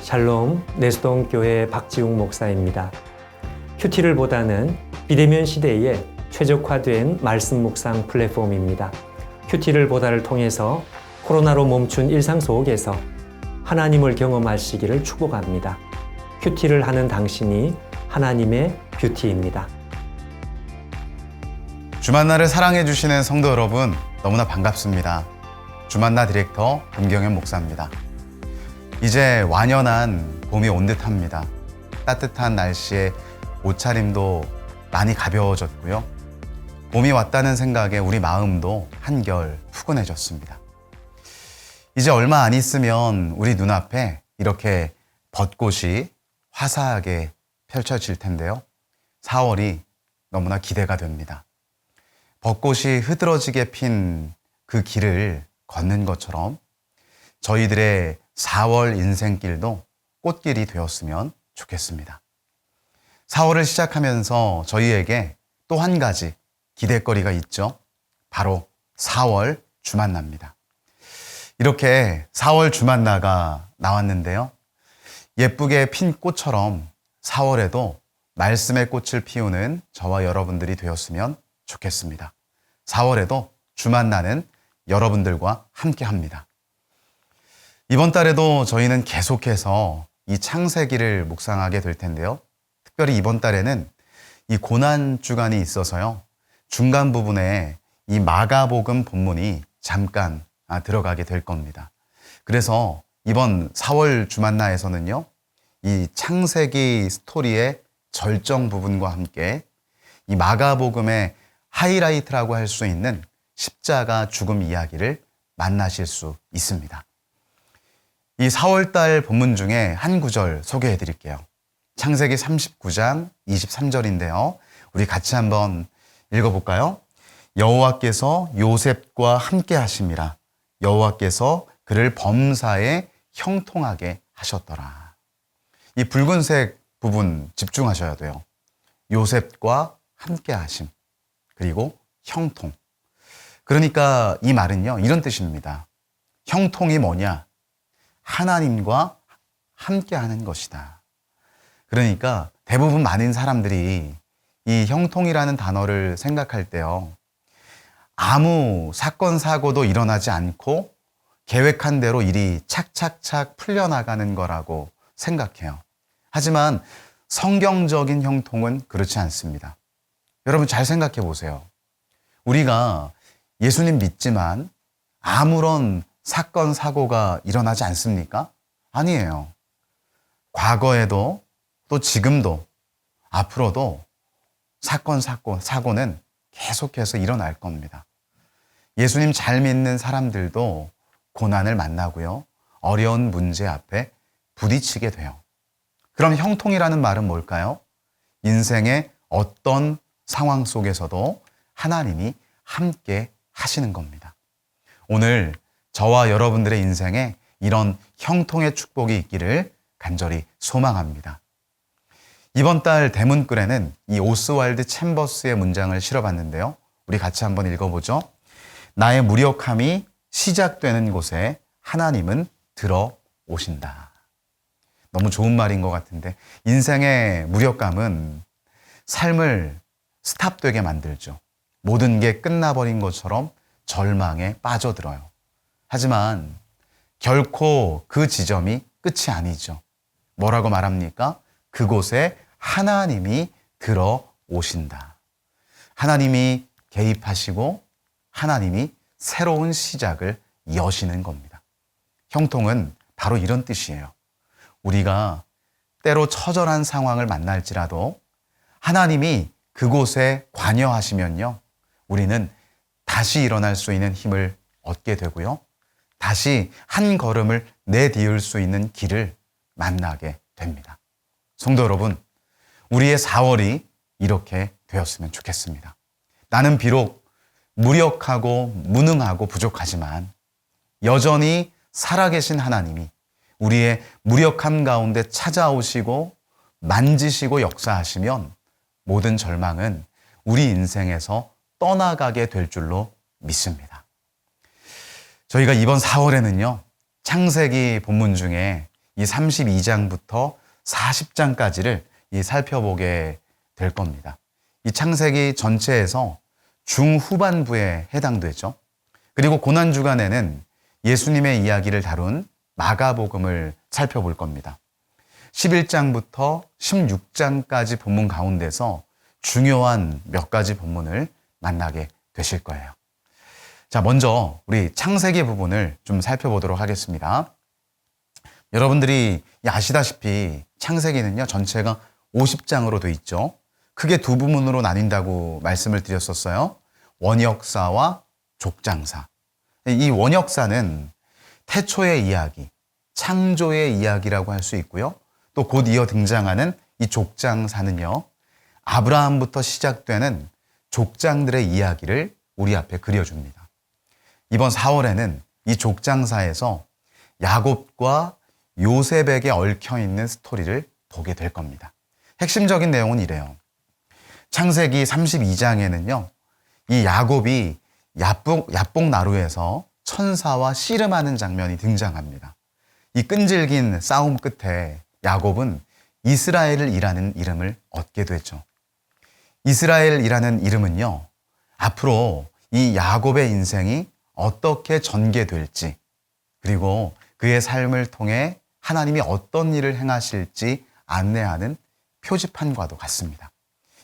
샬롬 내수동 교회 박지웅 목사입니다. 큐티를 보다는 비대면 시대에 최적화된 말씀 묵상 플랫폼입니다. 큐티를 보다를 통해서 코로나로 멈춘 일상 속에서 하나님을 경험하시기를 축복합니다. 큐티를 하는 당신이 하나님의 뷰티입니다. 주만나를 사랑해 주시는 성도 여러분, 너무나 반갑습니다. 주만나 디렉터 김경현 목사입니다. 이제 완연한 봄이 온 듯합니다. 따뜻한 날씨에 옷차림도 많이 가벼워졌고요. 봄이 왔다는 생각에 우리 마음도 한결 푸근해졌습니다. 이제 얼마 안 있으면 우리 눈앞에 이렇게 벚꽃이 화사하게 펼쳐질 텐데요. 4월이 너무나 기대가 됩니다. 벚꽃이 흐드러지게 핀 그 길을 걷는 것처럼 저희들의 4월 인생길도 꽃길이 되었으면 좋겠습니다. 4월을 시작하면서 저희에게 또 한 가지 기대거리가 있죠. 바로 4월 주만나입니다. 이렇게 4월 주만나가 나왔는데요. 예쁘게 핀 꽃처럼 4월에도 말씀의 꽃을 피우는 저와 여러분들이 되었으면 좋겠습니다. 4월에도 주만나는 여러분들과 함께 합니다. 이번 달에도 저희는 계속해서 이 창세기를 묵상하게 될 텐데요. 특별히 이번 달에는 이 고난 주간이 있어서요. 중간 부분에 이 마가복음 본문이 잠깐 들어가게 될 겁니다. 그래서 이번 4월 주만나에서는요. 이 창세기 스토리의 절정 부분과 함께 이 마가복음의 하이라이트라고 할 수 있는 십자가 죽음 이야기를 만나실 수 있습니다. 이 4월달 본문 중에 한 구절 소개해 드릴게요. 창세기 39장 23절인데요. 우리 같이 한번 읽어볼까요? 여호와께서 요셉과 함께 하심이라. 여호와께서 그를 범사에 형통하게 하셨더라. 이 붉은색 부분 집중하셔야 돼요. 요셉과 함께 하심, 그리고 형통. 그러니까 이 말은요, 이런 뜻입니다. 형통이 뭐냐? 하나님과 함께 하는 것이다. 그러니까 대부분 많은 사람들이 이 형통이라는 단어를 생각할 때요, 아무 사건, 사고도 일어나지 않고 계획한 대로 일이 착착착 풀려나가는 거라고 생각해요. 하지만 성경적인 형통은 그렇지 않습니다. 여러분 잘 생각해 보세요. 우리가 예수님 믿지만 아무런 사건, 사고가 일어나지 않습니까? 아니에요. 과거에도 또 지금도 앞으로도 사건, 사고는 계속해서 일어날 겁니다. 예수님 잘 믿는 사람들도 고난을 만나고요. 어려운 문제 앞에 부딪히게 돼요. 그럼 형통이라는 말은 뭘까요? 인생의 어떤 상황 속에서도 하나님이 함께 하시는 겁니다. 오늘 저와 여러분들의 인생에 이런 형통의 축복이 있기를 간절히 소망합니다. 이번 달 대문글에는 이 오스왈드 챔버스의 문장을 실어봤는데요. 우리 같이 한번 읽어보죠. 나의 무력함이 시작되는 곳에 하나님은 들어오신다. 너무 좋은 말인 것 같은데, 인생의 무력감은 삶을 스탑되게 만들죠. 모든 게 끝나버린 것처럼 절망에 빠져들어요. 하지만 결코 그 지점이 끝이 아니죠. 뭐라고 말합니까? 그곳에 하나님이 들어오신다. 하나님이 개입하시고 하나님이 새로운 시작을 여시는 겁니다. 형통은 바로 이런 뜻이에요. 우리가 때로 처절한 상황을 만날지라도 하나님이 그곳에 관여하시면요, 우리는 다시 일어날 수 있는 힘을 얻게 되고요, 다시 한 걸음을 내디딜 수 있는 길을 만나게 됩니다. 성도 여러분, 우리의 4월이 이렇게 되었으면 좋겠습니다. 나는 비록 무력하고 무능하고 부족하지만 여전히 살아계신 하나님이 우리의 무력함 가운데 찾아오시고 만지시고 역사하시면 모든 절망은 우리 인생에서 떠나가게 될 줄로 믿습니다. 저희가 이번 4월에는요, 창세기 본문 중에 이 32장부터 40장까지를 살펴보게 될 겁니다. 이 창세기 전체에서 중후반부에 해당되죠. 그리고 고난주간에는 예수님의 이야기를 다룬 마가복음을 살펴볼 겁니다. 11장부터 16장까지 본문 가운데서 중요한 몇 가지 본문을 만나게 되실 거예요. 자, 먼저 우리 창세기 부분을 좀 살펴보도록 하겠습니다. 여러분들이 아시다시피 창세기는요, 전체가 50장으로 돼 있죠. 크게 두 부문으로 나뉜다고 말씀을 드렸었어요. 원역사와 족장사. 이 원역사는 태초의 이야기, 창조의 이야기라고 할 수 있고요. 또 곧 이어 등장하는 이 족장사는요, 아브라함부터 시작되는 족장들의 이야기를 우리 앞에 그려줍니다. 이번 4월에는 이 족장사에서 야곱과 요셉에게 얽혀있는 스토리를 보게 될 겁니다. 핵심적인 내용은 이래요. 창세기 32장에는요, 이 야곱이 야복나루에서 천사와 씨름하는 장면이 등장합니다. 이 끈질긴 싸움 끝에 야곱은 이스라엘이라는 이름을 얻게 되죠. 이스라엘이라는 이름은요, 앞으로 이 야곱의 인생이 어떻게 전개될지, 그리고 그의 삶을 통해 하나님이 어떤 일을 행하실지 안내하는 표지판과도 같습니다.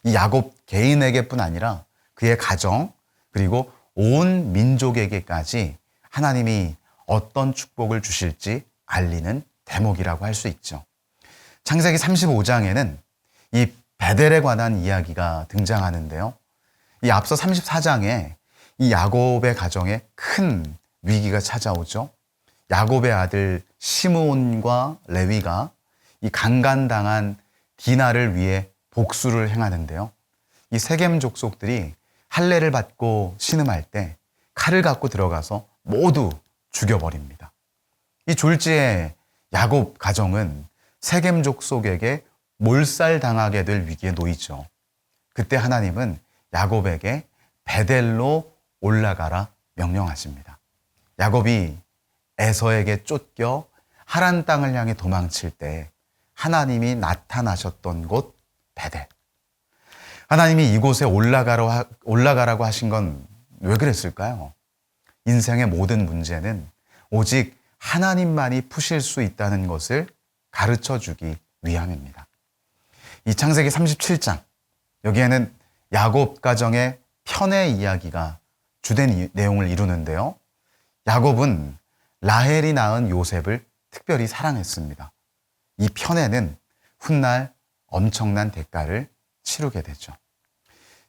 이 야곱 개인에게뿐 아니라 그의 가정, 그리고 온 민족에게까지 하나님이 어떤 축복을 주실지 알리는 대목이라고 할 수 있죠. 창세기 35장에는 이 베델에 관한 이야기가 등장하는데요. 이 앞서 34장에 이 야곱의 가정에 큰 위기가 찾아오죠. 야곱의 아들 시므온과 레위가 이 강간당한 디나를 위해 복수를 행하는데요. 이 세겜 족속들이 할례를 받고 신음할 때 칼을 갖고 들어가서 모두 죽여버립니다. 이 졸지에 야곱 가정은 세겜 족속에게 몰살당하게 될 위기에 놓이죠. 그때 하나님은 야곱에게 베델로 올라가라 명령하십니다. 야곱이 에서에게 쫓겨 하란 땅을 향해 도망칠 때 하나님이 나타나셨던 곳 베델. 하나님이 이곳에 올라가라고 하신 건 왜 그랬을까요? 인생의 모든 문제는 오직 하나님만이 푸실 수 있다는 것을 가르쳐 주기 위함입니다. 이 창세기 37장, 여기에는 야곱 가정의 편의 이야기가 주된 내용을 이루는데요. 야곱은 라헬이 낳은 요셉을 특별히 사랑했습니다. 이 편에는 훗날 엄청난 대가를 치르게 되죠.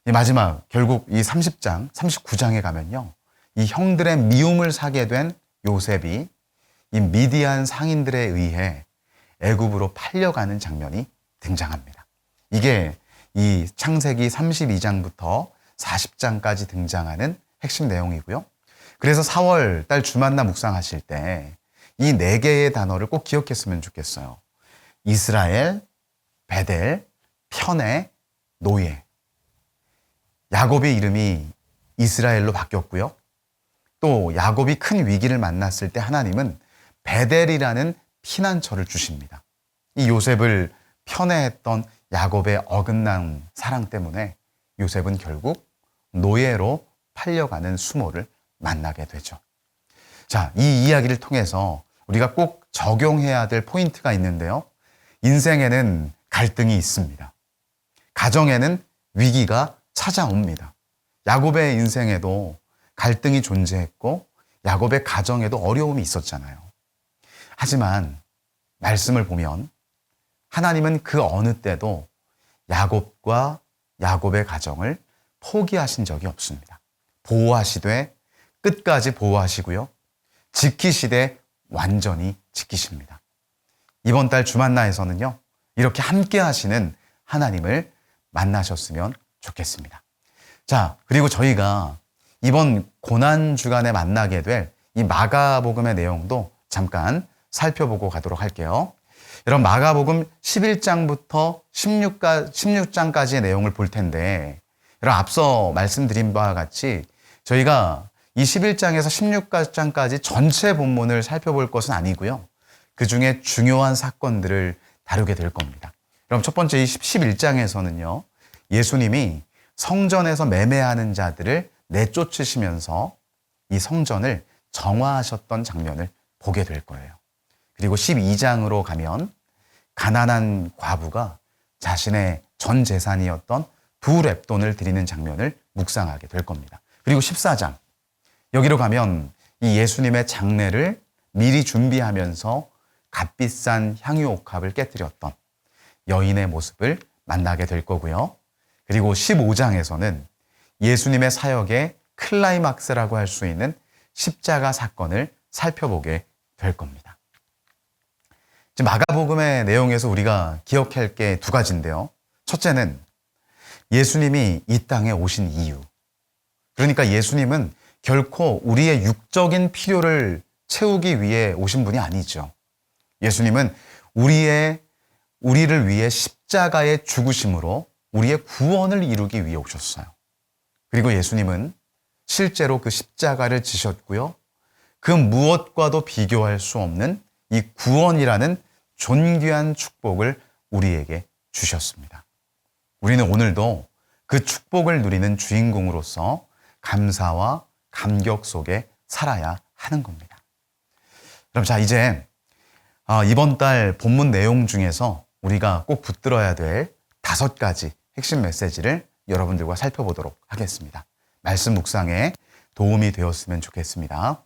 이 마지막, 결국 이 30장, 39장에 가면요, 이 형들의 미움을 사게 된 요셉이 이 미디안 상인들에 의해 애굽으로 팔려가는 장면이 등장합니다. 이게 이 창세기 32장부터 40장까지 등장하는 핵심 내용이고요. 그래서 4월 달 주만나 묵상하실 때 이 4개의 단어를 꼭 기억했으면 좋겠어요. 이스라엘, 베델, 편에, 노예. 야곱의 이름이 이스라엘로 바뀌었고요. 또 야곱이 큰 위기를 만났을 때 하나님은 베델이라는 피난처를 주십니다. 이 요셉을 편애했던 야곱의 어긋난 사랑 때문에 요셉은 결국 노예로 팔려가는 수모를 만나게 되죠. 자, 이 이야기를 통해서 우리가 꼭 적용해야 될 포인트가 있는데요. 인생에는 갈등이 있습니다. 가정에는 위기가 찾아옵니다. 야곱의 인생에도 갈등이 존재했고 야곱의 가정에도 어려움이 있었잖아요. 하지만 말씀을 보면 하나님은 그 어느 때도 야곱과 야곱의 가정을 포기하신 적이 없습니다. 보호하시되 끝까지 보호하시고요. 지키시되 완전히 지키십니다. 이번 달 주만나에서는요, 이렇게 함께 하시는 하나님을 만나셨으면 좋겠습니다. 자, 그리고 저희가 이번 고난주간에 만나게 될 이 마가복음의 내용도 잠깐 살펴보고 가도록 할게요. 여러분, 마가복음 11장부터 16장까지의 내용을 볼 텐데, 여러분, 앞서 말씀드린 바와 같이 저희가 이 11장에서 16장까지 전체 본문을 살펴볼 것은 아니고요. 그 중에 중요한 사건들을 다루게 될 겁니다. 그럼 첫 번째 11장에서는요. 예수님이 성전에서 매매하는 자들을 내쫓으시면서 이 성전을 정화하셨던 장면을 보게 될 거예요. 그리고 12장으로 가면 가난한 과부가 자신의 전 재산이었던 2렙돈을 드리는 장면을 묵상하게 될 겁니다. 그리고 14장 여기로 가면 이 예수님의 장례를 미리 준비하면서 값비싼 향유옥합을 깨뜨렸던 여인의 모습을 만나게 될 거고요. 그리고 15장에서는 예수님의 사역의 클라이막스라고 할 수 있는 십자가 사건을 살펴보게 될 겁니다. 지금 마가복음의 내용에서 우리가 기억할 게 두 가지인데요. 첫째는 예수님이 이 땅에 오신 이유. 그러니까 예수님은 결코 우리의 육적인 필요를 채우기 위해 오신 분이 아니죠. 예수님은 우리를 위해 십자가의 죽으심으로 우리의 구원을 이루기 위해 오셨어요. 그리고 예수님은 실제로 그 십자가를 지셨고요. 그 무엇과도 비교할 수 없는 이 구원이라는 존귀한 축복을 우리에게 주셨습니다. 우리는 오늘도 그 축복을 누리는 주인공으로서 감사와 감격 속에 살아야 하는 겁니다. 그럼 자, 이제 이번 달 본문 내용 중에서 우리가 꼭 붙들어야 될 5가지 핵심 메시지를 여러분들과 살펴보도록 하겠습니다. 말씀 묵상에 도움이 되었으면 좋겠습니다.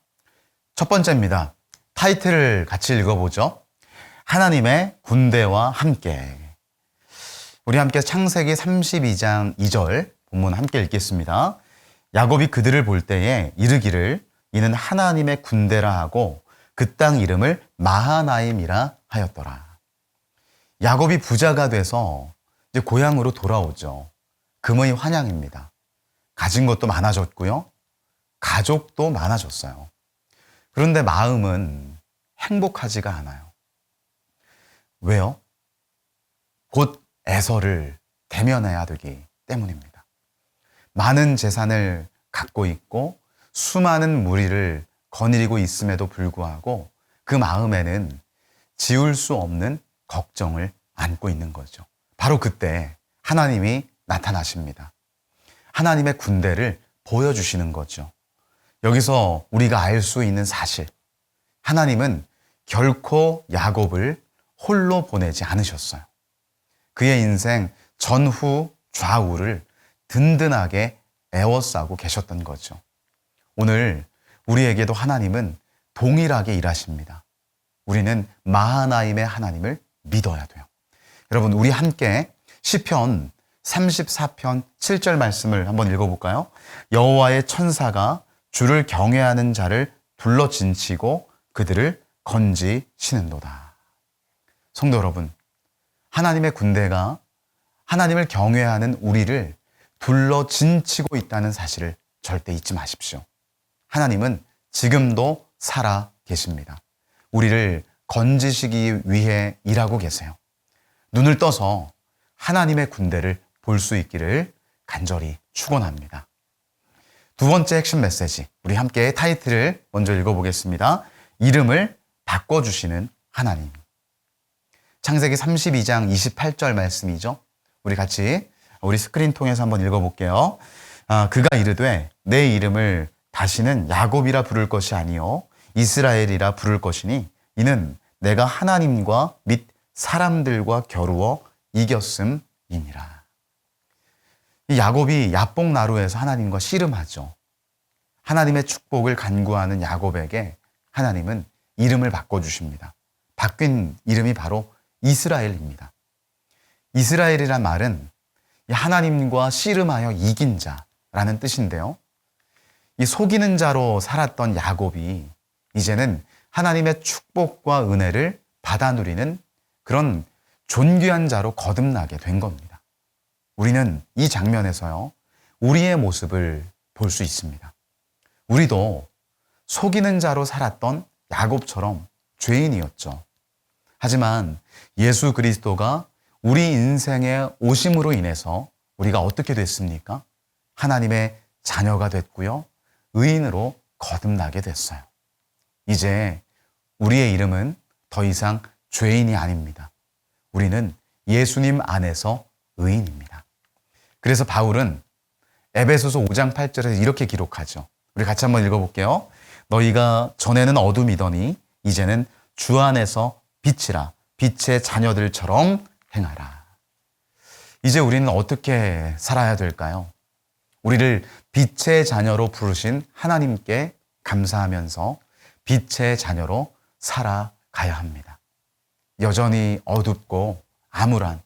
첫 번째입니다. 타이틀을 같이 읽어보죠. 하나님의 군대와 함께. 우리 함께 창세기 32장 2절 본문 함께 읽겠습니다. 야곱이 그들을 볼 때에 이르기를 이는 하나님의 군대라 하고 그 땅 이름을 마하나임이라 하였더라. 야곱이 부자가 돼서 이제 고향으로 돌아오죠. 금의 환영입니다. 가진 것도 많아졌고요. 가족도 많아졌어요. 그런데 마음은 행복하지가 않아요. 왜요? 곧 에서를 대면해야 되기 때문입니다. 많은 재산을 갖고 있고 수많은 무리를 거느리고 있음에도 불구하고 그 마음에는 지울 수 없는 걱정을 안고 있는 거죠. 바로 그때 하나님이 나타나십니다. 하나님의 군대를 보여주시는 거죠. 여기서 우리가 알 수 있는 사실, 하나님은 결코 야곱을 홀로 보내지 않으셨어요. 그의 인생 전후 좌우를 든든하게 에워싸고 계셨던 거죠. 오늘 우리에게도 하나님은 동일하게 일하십니다. 우리는 마하나임의 하나님을 믿어야 돼요. 여러분, 우리 함께 시편 34편 7절 말씀을 한번 읽어볼까요? 여호와의 천사가 주를 경외하는 자를 둘러진치고 그들을 건지시는도다. 성도 여러분, 하나님의 군대가 하나님을 경외하는 우리를 둘러진치고 있다는 사실을 절대 잊지 마십시오. 하나님은 지금도 살아 계십니다. 우리를 건지시기 위해 일하고 계세요. 눈을 떠서 하나님의 군대를 볼 수 있기를 간절히 축원합니다. 두 번째 핵심 메시지, 우리 함께 타이틀을 먼저 읽어보겠습니다. 이름을 바꿔주시는 하나님. 창세기 32장 28절 말씀이죠. 우리 같이 우리 스크린 통해서 한번 읽어볼게요. 그가 이르되 내 이름을 다시는 야곱이라 부를 것이 아니요 이스라엘이라 부를 것이니 이는 내가 하나님과 및 사람들과 겨루어 이겼음이니라. 이 야곱이 야복나루에서 하나님과 씨름하죠. 하나님의 축복을 간구하는 야곱에게 하나님은 이름을 바꿔주십니다. 바뀐 이름이 바로 이스라엘입니다. 이스라엘이란 말은 하나님과 씨름하여 이긴 자라는 뜻인데요. 이 속이는 자로 살았던 야곱이 이제는 하나님의 축복과 은혜를 받아 누리는 그런 존귀한 자로 거듭나게 된 겁니다. 우리는 이 장면에서요, 우리의 모습을 볼 수 있습니다. 우리도 속이는 자로 살았던 야곱처럼 죄인이었죠. 하지만 예수 그리스도가 우리 인생에 오심으로 인해서 우리가 어떻게 됐습니까? 하나님의 자녀가 됐고요. 의인으로 거듭나게 됐어요. 이제 우리의 이름은 더 이상 죄인이 아닙니다. 우리는 예수님 안에서 의인입니다. 그래서 바울은 에베소서 5장 8절에서 이렇게 기록하죠. 우리 같이 한번 읽어볼게요. 너희가 전에는 어둠이더니 이제는 주 안에서 빛이라. 빛의 자녀들처럼 행하라. 이제 우리는 어떻게 살아야 될까요? 우리를 빛의 자녀로 부르신 하나님께 감사하면서 빛의 자녀로 살아가야 합니다. 여전히 어둡고 암울한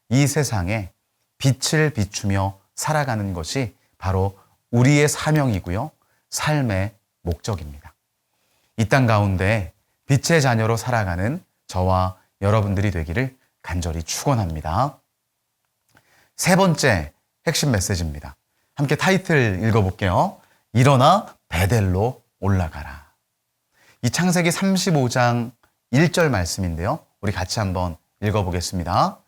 이 세상에 빛을 비추며 살아가는 것이 바로 우리의 사명이고요. 삶의 목적입니다. 이 땅 가운데 빛의 자녀로 살아가는 저와 여러분들이 되기를 간절히 축원합니다. 세 번째 핵심 메시지입니다. 함께 타이틀 읽어볼게요. 일어나 베델로 올라가라. 이 창세기 35장 1절 말씀인데요. 우리 같이 한번 읽어보겠습니다.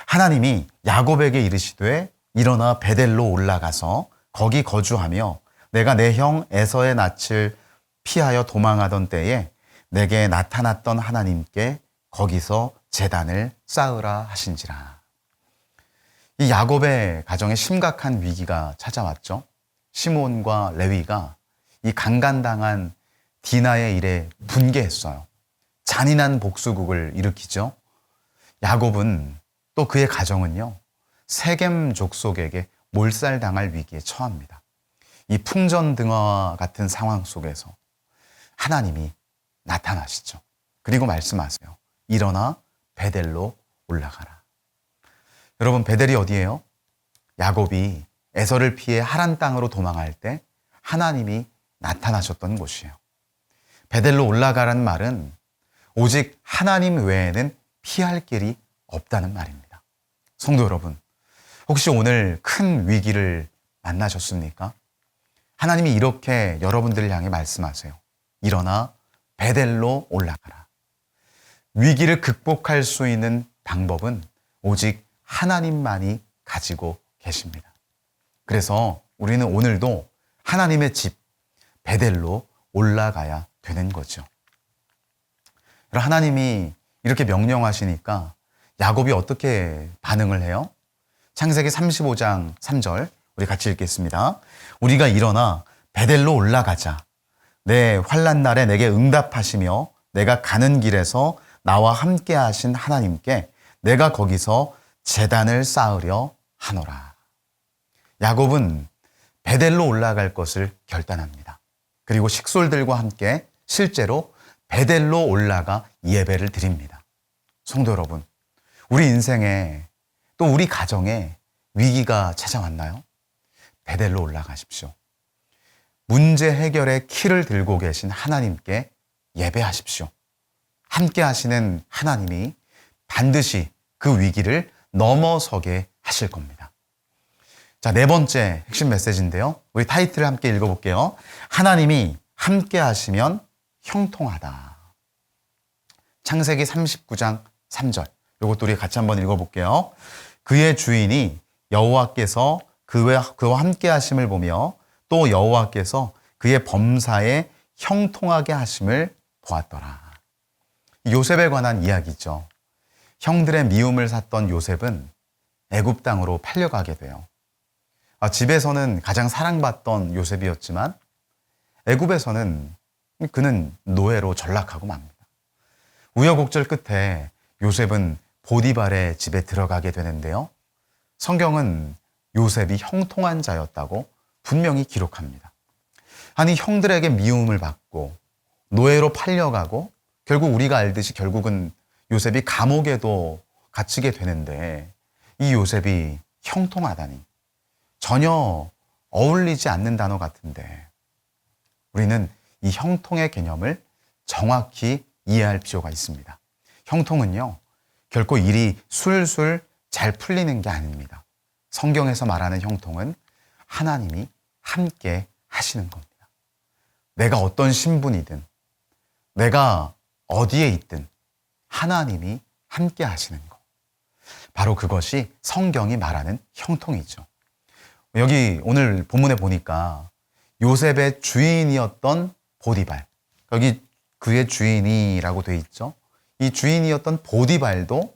하나님이 야곱에게 이르시되 일어나 베델로 올라가서 거기 거주하며 내가 내 형 에서의 낯을 피하여 도망하던 때에 내게 나타났던 하나님께 거기서 제단을 쌓으라 하신지라. 이 야곱의 가정에 심각한 위기가 찾아왔죠. 시몬과 레위가 이 강간당한 디나의 일에 분개했어요. 잔인한 복수국을 일으키죠. 야곱은 또 그의 가정은요, 세겜 족속에게 몰살당할 위기에 처합니다. 이 풍전등화 같은 상황 속에서 하나님이 나타나시죠. 그리고 말씀하세요. 일어나 베델로 올라가라. 여러분, 베델이 어디예요? 야곱이 에서를 피해 하란 땅으로 도망할 때 하나님이 나타나셨던 곳이에요. 베델로 올라가라는 말은 오직 하나님 외에는 피할 길이 없다는 말입니다. 성도 여러분, 혹시 오늘 큰 위기를 만나셨습니까? 하나님이 이렇게 여러분들을 향해 말씀하세요. 일어나 베델로 올라가라. 위기를 극복할 수 있는 방법은 오직 하나님만이 가지고 계십니다. 그래서 우리는 오늘도 하나님의 집 베델로 올라가야 되는 거죠. 하나님이 이렇게 명령하시니까 야곱이 어떻게 반응을 해요? 창세기 35장 3절 우리 같이 읽겠습니다. 우리가 일어나 베델로 올라가자. 내 환난 날에 내게 응답하시며 내가 가는 길에서 나와 함께 하신 하나님께 내가 거기서 제단을 쌓으려 하노라. 야곱은 베델로 올라갈 것을 결단합니다. 그리고 식솔들과 함께 실제로 베델로 올라가 예배를 드립니다. 성도 여러분, 우리 인생에 또 우리 가정에 위기가 찾아왔나요? 베델로 올라가십시오. 문제 해결의 키를 들고 계신 하나님께 예배하십시오. 함께 하시는 하나님이 반드시 그 위기를 넘어서게 하실 겁니다. 자, 네 번째 핵심 메시지인데요. 우리 타이틀을 함께 읽어볼게요. 하나님이 함께 하시면 형통하다. 창세기 39장 3절. 이것도 우리 같이 한번 읽어볼게요. 그의 주인이 여호와께서 그와 함께 하심을 보며 또 여호와께서 그의 범사에 형통하게 하심을 보았더라. 요셉에 관한 이야기죠. 형들의 미움을 샀던 요셉은 애굽 땅으로 팔려가게 돼요. 집에서는 가장 사랑받던 요셉이었지만 애굽에서는 그는 노예로 전락하고 맙니다. 우여곡절 끝에 요셉은 보디발의 집에 들어가게 되는데요. 성경은 요셉이 형통한 자였다고 분명히 기록합니다. 아니, 형들에게 미움을 받고 노예로 팔려가고 결국 우리가 알듯이 결국은 요셉이 감옥에도 갇히게 되는데 이 요셉이 형통하다니 전혀 어울리지 않는 단어 같은데 우리는 이 형통의 개념을 정확히 이해할 필요가 있습니다. 형통은요, 결코 일이 술술 잘 풀리는 게 아닙니다. 성경에서 말하는 형통은 하나님이 함께 하시는 겁니다. 내가 어떤 신분이든 내가 어디에 있든 하나님이 함께 하시는 것. 바로 그것이 성경이 말하는 형통이죠. 여기 오늘 본문에 보니까 요셉의 주인이었던 보디발, 여기 그의 주인이라고 돼 있죠. 이 주인이었던 보디발도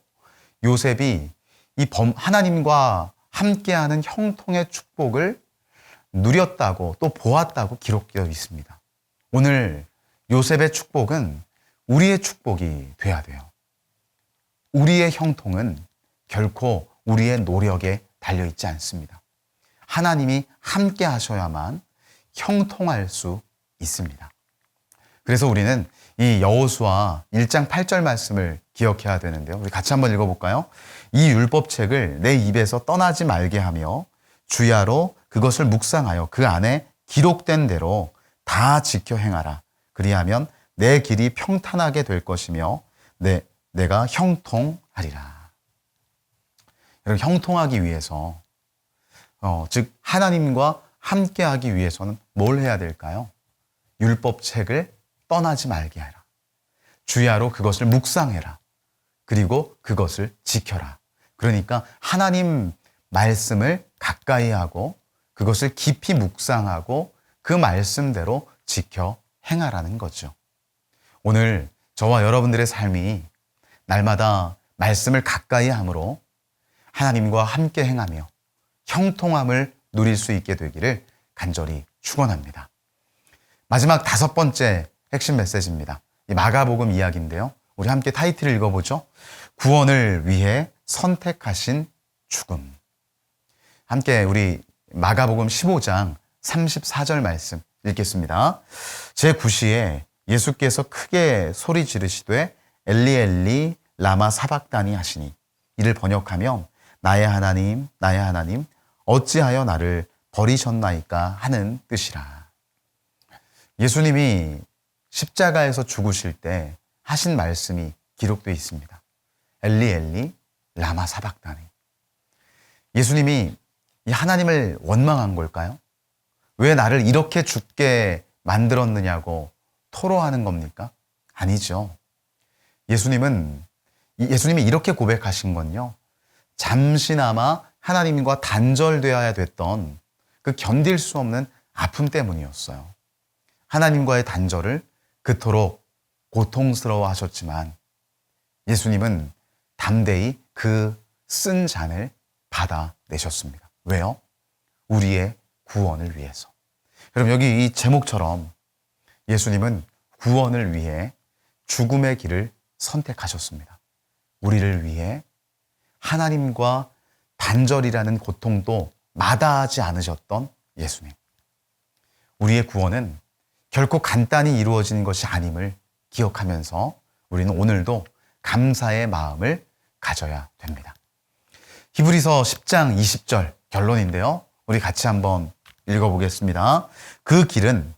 요셉이 하나님과 함께하는 형통의 축복을 누렸다고 또 보았다고 기록되어 있습니다. 오늘 요셉의 축복은 우리의 축복이 돼야 돼요. 우리의 형통은 결코 우리의 노력에 달려있지 않습니다. 하나님이 함께 하셔야만 형통할 수 있습니다. 그래서 우리는 이 여호수아 1장 8절 말씀을 기억해야 되는데요. 우리 같이 한번 읽어볼까요? 이 율법책을 내 입에서 떠나지 말게 하며 주야로 그것을 묵상하여 그 안에 기록된 대로 다 지켜 행하라. 그리하면 내 길이 평탄하게 될 것이며 내가 형통하리라. 여러분, 형통하기 위해서 즉 하나님과 함께하기 위해서는 뭘 해야 될까요? 율법책을 떠나지 말게 하라. 주야로 그것을 묵상해라. 그리고 그것을 지켜라. 그러니까 하나님 말씀을 가까이 하고 그것을 깊이 묵상하고 그 말씀대로 지켜 행하라는 거죠. 오늘 저와 여러분들의 삶이 날마다 말씀을 가까이 함으로 하나님과 함께 행하며 형통함을 누릴 수 있게 되기를 간절히 축원합니다. 마지막 5번째 핵심 메시지입니다. 이 마가복음 이야기인데요. 우리 함께 타이틀을 읽어보죠. 구원을 위해 선택하신 죽음. 함께 우리 마가복음 15장 34절 말씀 읽겠습니다. 제9시에 예수께서 크게 소리 지르시되 엘리 엘리 라마 사박다니 하시니 이를 번역하면 나의 하나님 나의 하나님 어찌하여 나를 버리셨나이까 하는 뜻이라. 예수님이 십자가에서 죽으실 때 하신 말씀이 기록되어 있습니다. 엘리 엘리 라마 사박다니. 예수님이 이 하나님을 원망한 걸까요? 왜 나를 이렇게 죽게 만들었느냐고 토로하는 겁니까? 아니죠. 예수님이 이렇게 고백하신 건요, 잠시나마 하나님과 단절되어야 됐던 그 견딜 수 없는 아픔 때문이었어요. 하나님과의 단절을 그토록 고통스러워 하셨지만 예수님은 담대히 그 쓴 잔을 받아내셨습니다. 왜요? 우리의 구원을 위해서. 여러분, 여기 이 제목처럼 예수님은 구원을 위해 죽음의 길을 선택하셨습니다. 우리를 위해 하나님과 단절이라는 고통도 마다하지 않으셨던 예수님. 우리의 구원은 결코 간단히 이루어진 것이 아님을 기억하면서 우리는 오늘도 감사의 마음을 가져야 됩니다. 히브리서 10장 20절 결론인데요. 우리 같이 한번 읽어보겠습니다. 그 길은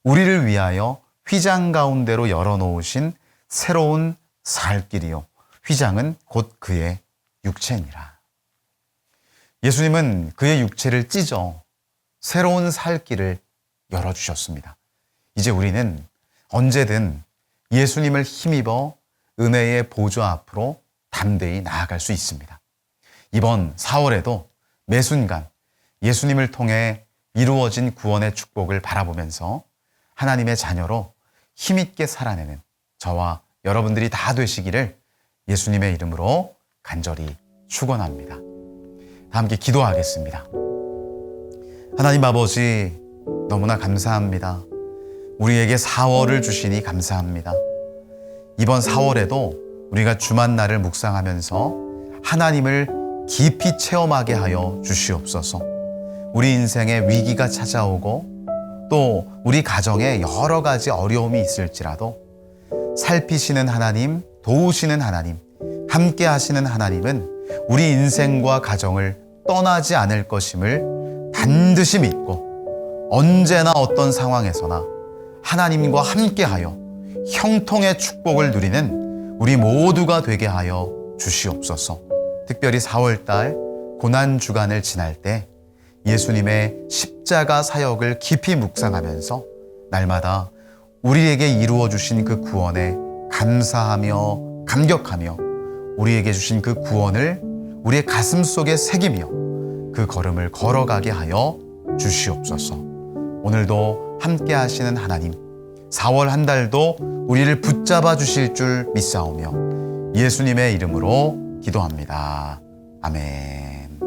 우리를 위하여 휘장 가운데로 열어놓으신 새로운 살 길이요. 휘장은 곧 그의 육체니라. 예수님은 그의 육체를 찢어 새로운 살 길을 열어주셨습니다. 이제 우리는 언제든 예수님을 힘입어 은혜의 보좌 앞으로 담대히 나아갈 수 있습니다. 이번 4월에도 매 순간 예수님을 통해 이루어진 구원의 축복을 바라보면서 하나님의 자녀로 힘있게 살아내는 저와 여러분들이 다 되시기를 예수님의 이름으로 간절히 축원합니다. 다 함께 기도하겠습니다. 하나님 아버지, 너무나 감사합니다. 우리에게 4월을 주시니 감사합니다. 이번 4월에도 우리가 주만날을 묵상하면서 하나님을 깊이 체험하게 하여 주시옵소서. 우리 인생에 위기가 찾아오고 또 우리 가정에 여러 가지 어려움이 있을지라도 살피시는 하나님, 도우시는 하나님, 함께 하시는 하나님은 우리 인생과 가정을 떠나지 않을 것임을 반드시 믿고 언제나 어떤 상황에서나 하나님과 함께하여 형통의 축복을 누리는 우리 모두가 되게 하여 주시옵소서. 특별히 4월달 고난주간을 지날 때 예수님의 십자가 사역을 깊이 묵상하면서 날마다 우리에게 이루어 주신 그 구원에 감사하며 감격하며 우리에게 주신 그 구원을 우리의 가슴 속에 새기며 그 걸음을 걸어가게 하여 주시옵소서. 오늘도 함께 하시는 하나님, 4월 한 달도 우리를 붙잡아 주실 줄 믿사오며 예수님의 이름으로 기도합니다. 아멘.